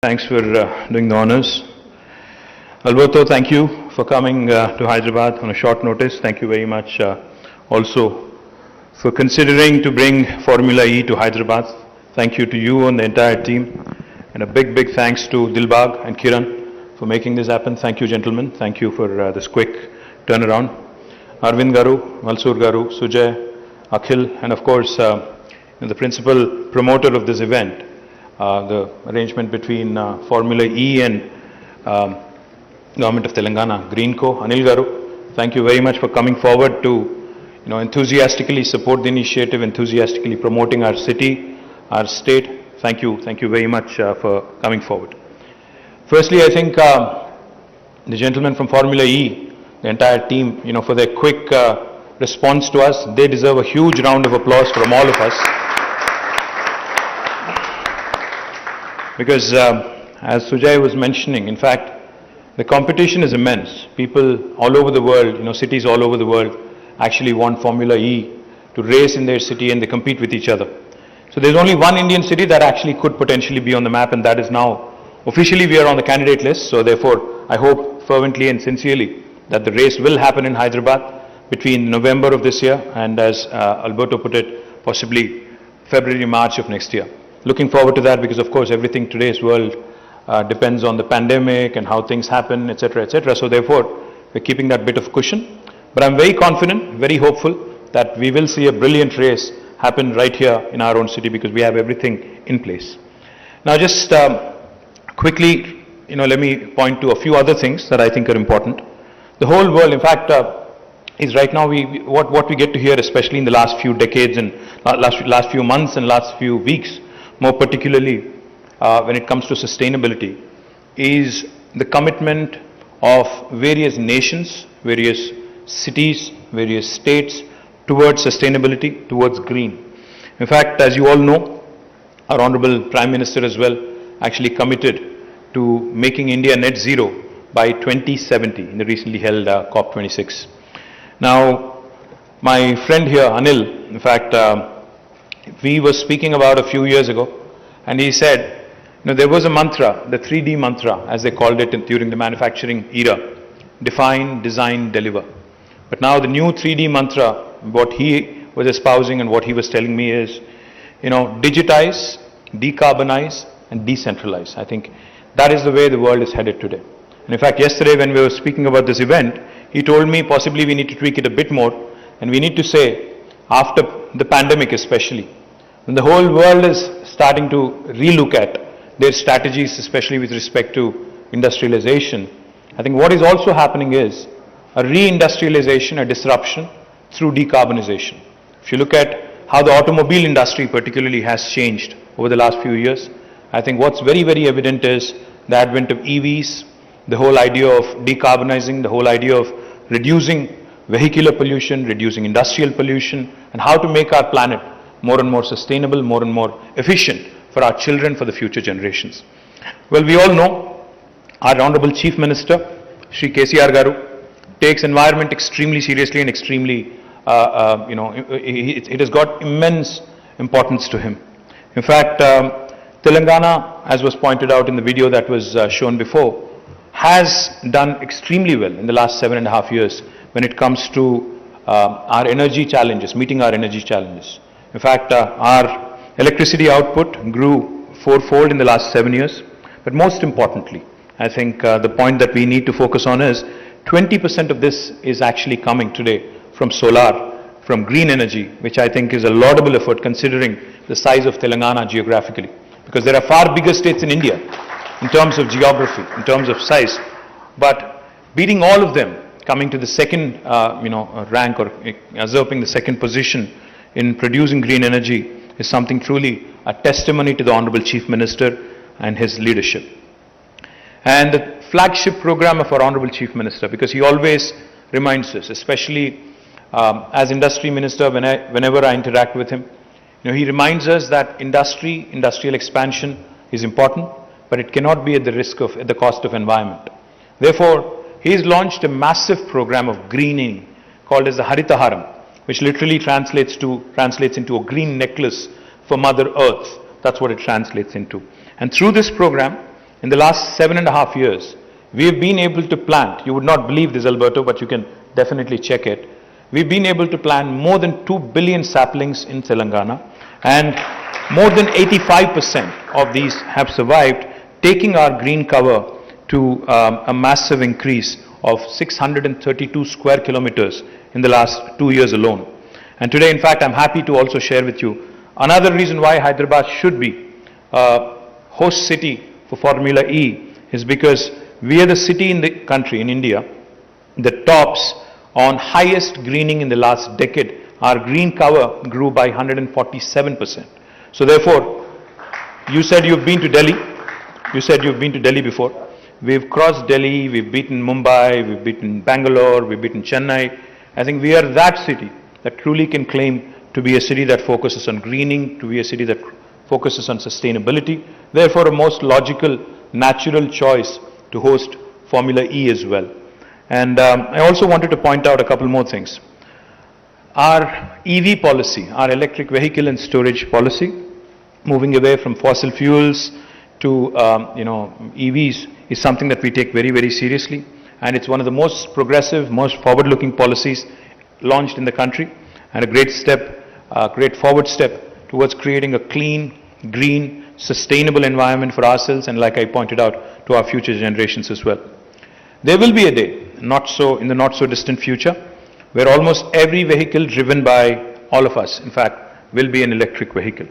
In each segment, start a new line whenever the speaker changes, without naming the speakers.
Thanks for doing the honors. Alberto, thank you for coming to Hyderabad on a short notice. Thank you very much also for considering to bring Formula E to Hyderabad. Thank you to you and the entire team. And a big, big thanks to Dilbag and Kiran for making this happen. Thank you, gentlemen. Thank you for this quick turnaround. Arvind Garu, Malsur Garu, Sujay, Akhil, and of course, the principal promoter of this event, the arrangement between Formula E and Government of Telangana, Greenco, Anil Garu. Thank you very much for coming forward to enthusiastically support the initiative, enthusiastically promoting our city, our state. Thank you very much for coming forward. Firstly, I think the gentlemen from Formula E, the entire team, for their quick response to us, they deserve a huge round of applause from all of us. Because as Sujay was mentioning, in fact, the competition is immense. People all over the world, cities all over the world actually want Formula E to race in their city, and they compete with each other. So there's only one Indian city that actually could potentially be on the map, and that is now, officially we are on the candidate list. So therefore, I hope fervently and sincerely that the race will happen in Hyderabad between November of this year and, as Alberto put it, possibly February, March of next year. Looking forward to that, because of course everything today's world depends on the pandemic and how things happen, etc., etc. So therefore, we're keeping that bit of cushion. But I'm very confident, very hopeful that we will see a brilliant race happen right here in our own city, because we have everything in place. Now just quickly, let me point to a few other things that I think are important. The whole world, in fact, is right now, what we get to hear, especially in the last few decades and last few months and last few weeks, more particularly when it comes to sustainability, is the commitment of various nations, various cities, various states towards sustainability, towards green. In fact, as you all know, our Honorable Prime Minister as well actually committed to making India net zero by 2070 in the recently held COP26. Now, my friend here, Anil, in fact, we were speaking about a few years ago, and he said, there was a mantra, the 3D mantra, as they called it during the manufacturing era: define, design, deliver. But now the new 3D mantra, what he was espousing and what he was telling me is, digitize, decarbonize, and decentralize. I think that is the way the world is headed today. And in fact, yesterday when we were speaking about this event, he told me possibly we need to tweak it a bit more, and we need to say, after the pandemic especially, when the whole world is starting to relook at their strategies, especially with respect to industrialization, I think what is also happening is a reindustrialization, a disruption through decarbonization. If you look at how the automobile industry particularly has changed over the last few years, I think what's very, very evident is the advent of EVs, the whole idea of decarbonizing, the whole idea of reducing vehicular pollution, reducing industrial pollution, and how to make our planet more and more sustainable, more and more efficient for our children, for the future generations. Well, we all know our Honorable Chief Minister, Shri KTR Garu, takes environment extremely seriously and extremely, it has got immense importance to him. In fact, Telangana, as was pointed out in the video that was shown before, has done extremely well in the last 7.5 years when it comes to our energy challenges, meeting our energy challenges. In fact, our electricity output grew 4-fold in the last 7 years. But most importantly, I think the point that we need to focus on is 20% of this is actually coming today from solar, from green energy, which I think is a laudable effort considering the size of Telangana geographically. Because there are far bigger states in India in terms of geography, in terms of size. But beating all of them, coming to the second rank, or usurping the second position in producing green energy, is something truly a testimony to the Honorable Chief Minister and his leadership. And the flagship program of our Honorable Chief Minister, because he always reminds us, especially as Industry Minister, whenever I interact with him, he reminds us that industrial expansion is important, but it cannot be at the cost of environment. Therefore, he has launched a massive program of greening called as the Haritaharam, which literally translates into a green necklace for Mother Earth. That's what it translates into. And through this program, in the last 7.5 years, we have been able to plant, you would not believe this, Alberto, but you can definitely check it. We've been able to plant more than 2 billion saplings in Telangana, and more than 85% of these have survived, taking our green cover to a massive increase of 632 square kilometers in the last 2 years alone. And today, in fact, I'm happy to also share with you another reason why Hyderabad should be a host city for Formula E is because we are the city in the country, in India, that tops on highest greening in the last decade. Our green cover grew by 147%. So therefore, you said you've been to Delhi. You said you've been to Delhi before. We've crossed Delhi, we've beaten Mumbai, we've beaten Bangalore, we've beaten Chennai. I think we are that city that truly can claim to be a city that focuses on greening, to be a city that focuses on sustainability. Therefore, a most logical, natural choice to host Formula E as well. And I also wanted to point out a couple more things. Our EV policy, our electric vehicle and storage policy, moving away from fossil fuels to EVs, is something that we take very, very seriously. And it's one of the most progressive, most forward-looking policies launched in the country, and a great step, a great forward step towards creating a clean, green, sustainable environment for ourselves and, like I pointed out, to our future generations as well. There will be a day, in the not so distant future, where almost every vehicle driven by all of us, in fact, will be an electric vehicle.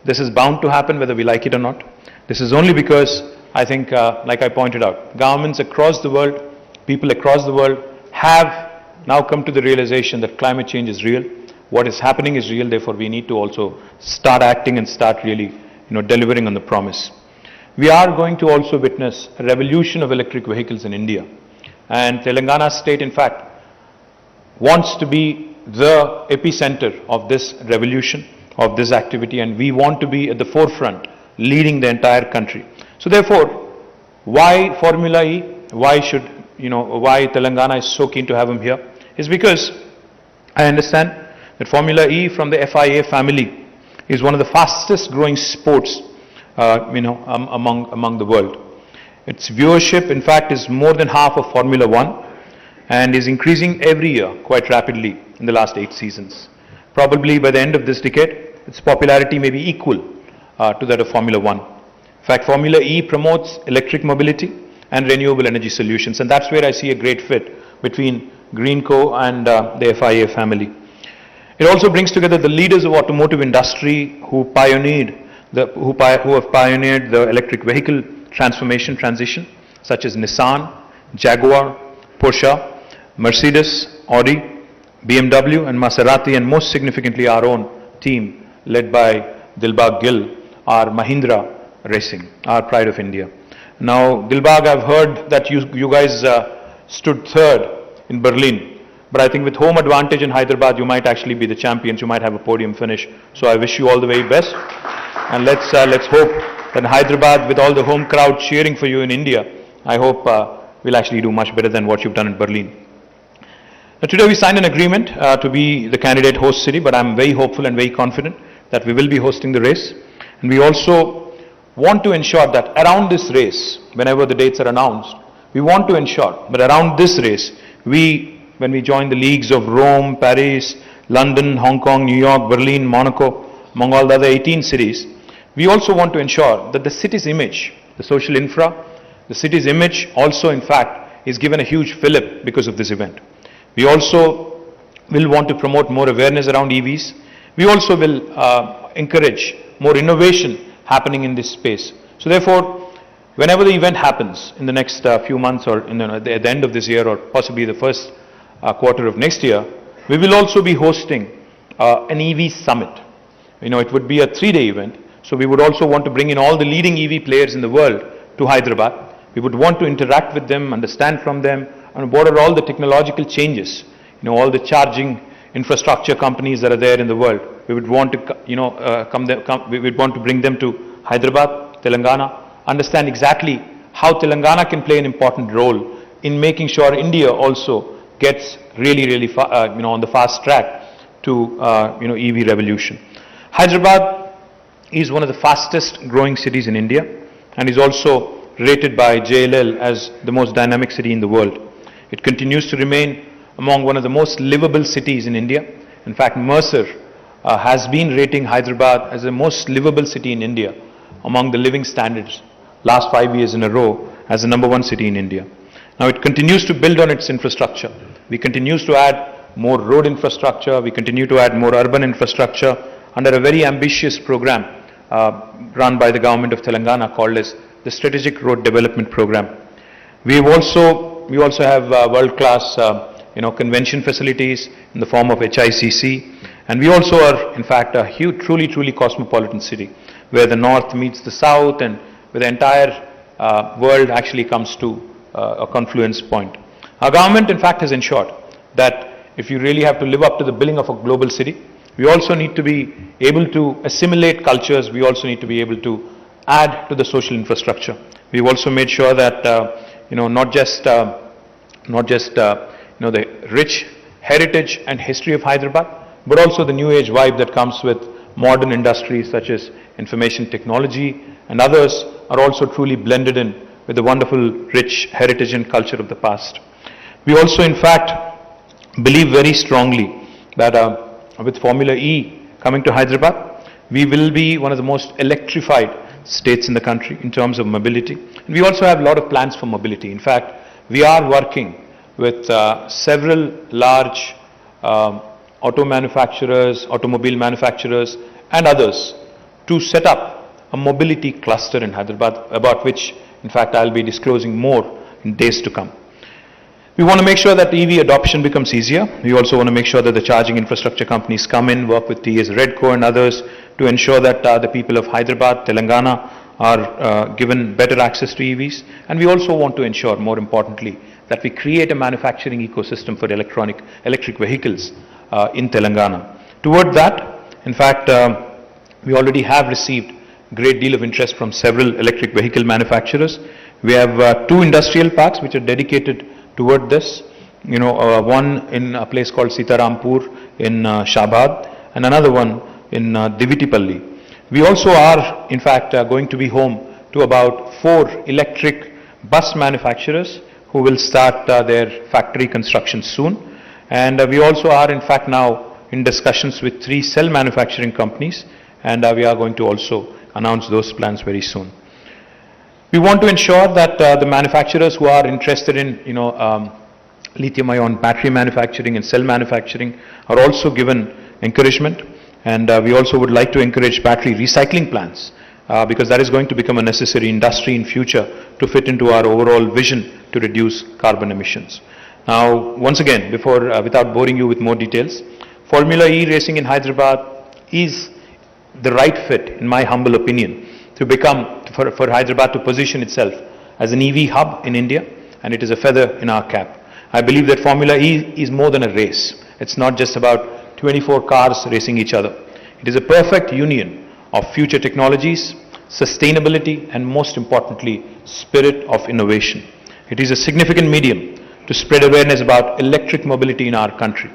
This is bound to happen whether we like it or not. This is only because I think, like I pointed out, governments across the world, people across the world have now come to the realization that climate change is real. What is happening is real, therefore we need to also start acting and start really delivering on the promise. We are going to also witness a revolution of electric vehicles in India. And Telangana state, in fact, wants to be the epicenter of this revolution, of this activity, and we want to be at the forefront, leading the entire country. So therefore, why Formula E? Why Telangana is so keen to have him here? Is because I understand that Formula E from the FIA family is one of the fastest growing sports, among the world. Its viewership, in fact, is more than half of Formula One and is increasing every year quite rapidly in the last 8 seasons. Probably by the end of this decade, its popularity may be equal to that of Formula One. In fact, Formula E promotes electric mobility and renewable energy solutions, and that's where I see a great fit between Greenco and the FIA family. It also brings together the leaders of automotive industry who have pioneered the electric vehicle transition, such as Nissan, Jaguar, Porsche, Mercedes, Audi, BMW and Maserati, and most significantly our own team led by Dilbagh Gill, our Mahindra Racing, our pride of India. Now, Dilbagh, I've heard that you guys stood third in Berlin. But I think with home advantage in Hyderabad, you might actually be the champions. You might have a podium finish. So I wish you all the very best. And let's hope that in Hyderabad, with all the home crowd cheering for you in India, I hope we'll actually do much better than what you've done in Berlin. Now, today we signed an agreement to be the candidate host city, but I'm very hopeful and very confident that we will be hosting the race. And we also want to ensure that around this race, whenever the dates are announced, we want to ensure that around this race, when we join the leagues of Rome, Paris, London, Hong Kong, New York, Berlin, Monaco, among all the other 18 cities, we also want to ensure that the city's image, the social infra, the city's image also, in fact, is given a huge fillip because of this event. We also will want to promote more awareness around EVs. We also will encourage more innovation happening in this space. So therefore, whenever the event happens in the next few months or at the end of this year or possibly the first quarter of next year, we will also be hosting an EV summit. It would be a 3-day event. So we would also want to bring in all the leading EV players in the world to Hyderabad. We would want to interact with them, understand from them, and what are all the technological changes, all the charging infrastructure companies that are there in the world. We would want to, we would want to bring them to Hyderabad, Telangana, understand exactly how Telangana can play an important role in making sure India also gets really on the fast track to EV revolution. Hyderabad is one of the fastest growing cities in India and is also rated by JLL as the most dynamic city in the world. It continues to remain among one of the most livable cities in India. In fact, Mercer has been rating Hyderabad as the most livable city in India among the living standards last 5 years in a row as the #1 city in India. Now it continues to build on its infrastructure. We continue to add more road infrastructure, we continue to add more urban infrastructure under a very ambitious program run by the government of Telangana called as the Strategic Road Development Program. We also have world-class convention facilities in the form of HICC, and we also are in fact a huge, truly cosmopolitan city where the north meets the south and where the entire world actually comes to a confluence point. Our government in fact has ensured that if you really have to live up to the billing of a global city, we also need to be able to assimilate cultures, we also need to be able to add to the social infrastructure. We've also made sure that not just the rich heritage and history of Hyderabad, but also the new age vibe that comes with modern industries such as information technology and others are also truly blended in with the wonderful rich heritage and culture of the past. We also in fact believe very strongly that with Formula E coming to Hyderabad, we will be one of the most electrified states in the country in terms of mobility. And we also have a lot of plans for mobility. In fact, we are working with several large automobile manufacturers and others to set up a mobility cluster in Hyderabad, about which in fact I'll be disclosing more in days to come. We want to make sure that EV adoption becomes easier. We also want to make sure that the charging infrastructure companies come in, work with TS Redco and others to ensure that the people of Hyderabad, Telangana are given better access to EVs. And we also want to ensure, more importantly, that we create a manufacturing ecosystem for electric vehicles in Telangana. Toward that, in fact, we already have received a great deal of interest from several electric vehicle manufacturers. We have 2 industrial parks which are dedicated toward this, one in a place called Sitarampur in Shabad and another one in Divitipalli. We also are in fact going to be home to about 4 electric bus manufacturers who will start their factory construction soon, and we also are in fact now in discussions with 3 cell manufacturing companies, and we are going to also announce those plans very soon. We want to ensure that the manufacturers who are interested in lithium-ion battery manufacturing and cell manufacturing are also given encouragement, and we also would like to encourage battery recycling plants because that is going to become a necessary industry in future to fit into our overall vision to reduce carbon emissions. Now, once again, without boring you with more details, Formula E racing in Hyderabad is the right fit, in my humble opinion, to become, for Hyderabad to position itself as an EV hub in India, and it is a feather in our cap. I believe that Formula E is more than a race. It's not just about 24 cars racing each other. It is a perfect union of future technologies, sustainability, and most importantly, spirit of innovation. It is a significant medium to spread awareness about electric mobility in our country.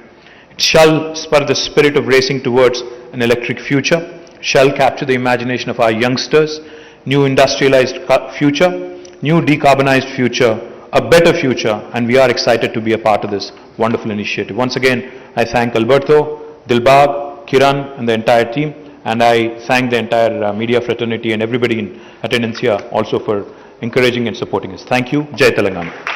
It shall spur the spirit of racing towards an electric future, shall capture the imagination of our youngsters, new industrialized future, new decarbonized future, a better future, and we are excited to be a part of this wonderful initiative. Once again, I thank Alberto, Dilbag, Kiran and the entire team, and I thank the entire media fraternity and everybody in attendance here also for encouraging and supporting us. Thank you. Jai Telangana.